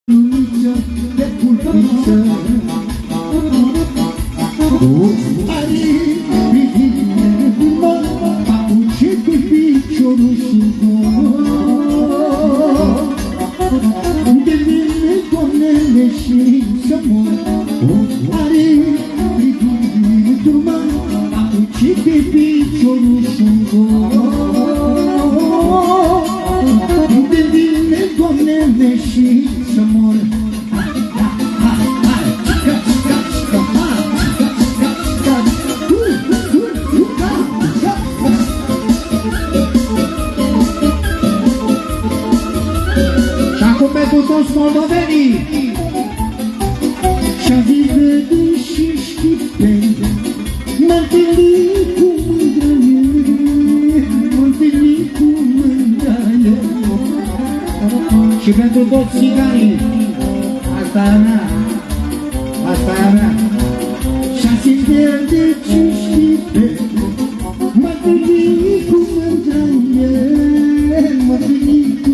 de pulpiță. Are privire bună, papuce cu piciorul sub gol. De mine, Doamnele, și să mor. Are privire bună, papuce cu piciorul sub gol. De mine, Doamnele, și să mor. Pentru toți moldovenii și-a vede și știpeni, m-a întâlnit cu mândrăie, m-a întâlnit cu mândrăie. Și pentru toți țiganii, asta e a mea, asta e a mea. Și-a vede și știpeni, m-a întâlnit cu mândrăie, m-a întâlnit cu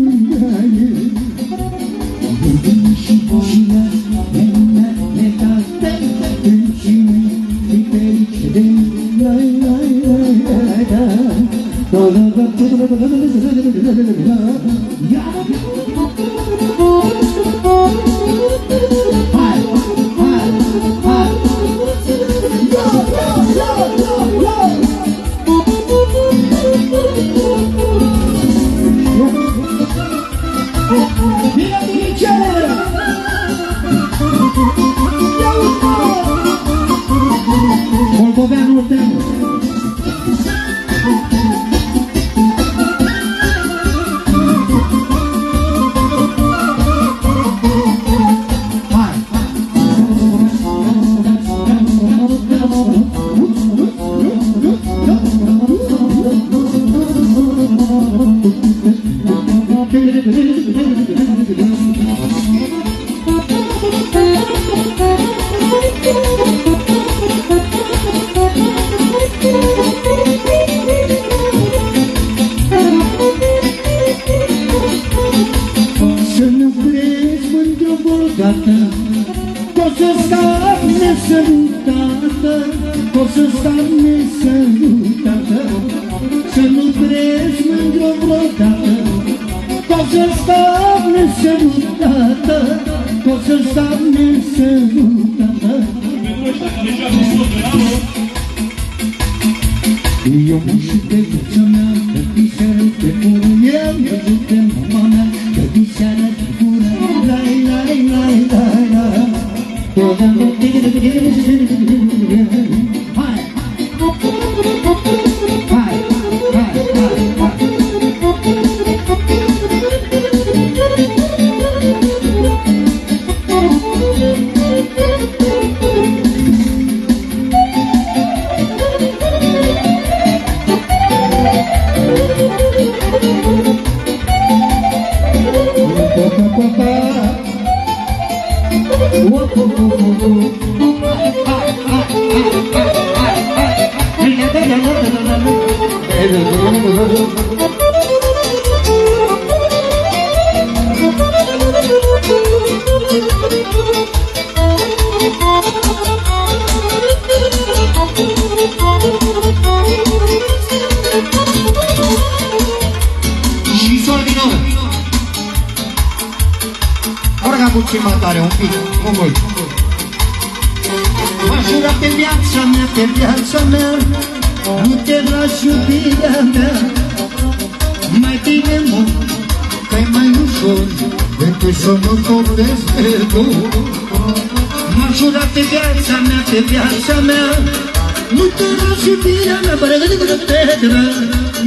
mândrăie. Moldoveanul tău. Eu și pe viața mea, pe diseară, pe pură, eu de mama mea, pe diseară, pe pură, lai, lai, lai, lai, lai. Hai! Hai! Hai! Hai! Și sol din nou. Orga puțin mai tare, un pic, nu mult. M-aș jura pe viața mea, pe viața mea, nu te las iubirea mea. Mai bine mor, că-i mai ușor decât să mă topesc pe dor. M-aș jura pe viața mea, pe viața mea, nu te las iubirea mea.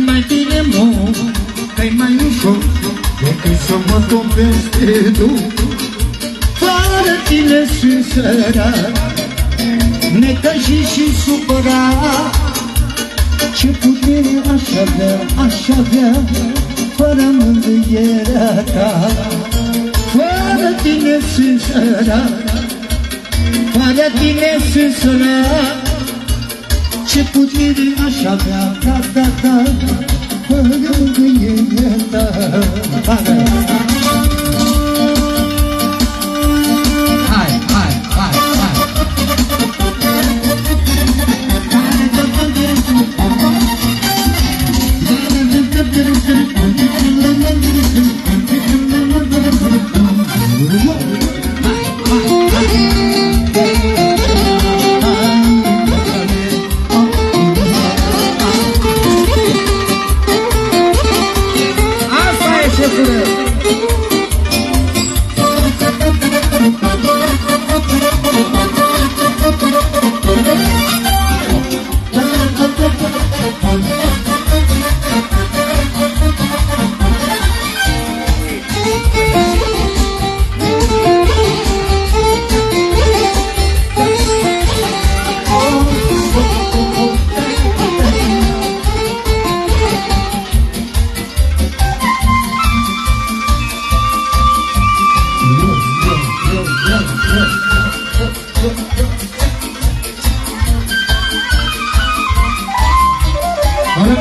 Mai bine mor, că-i mai ușor decât să mă topesc pe dor. Fără tine sunt sărat, necăjit și supărat. Ce putere aș avea, fără mângâierea ta. Fără tine sunt sărat, fără tine sunt sărat. Ce putere aș avea, fără mângâierea ta. Ora,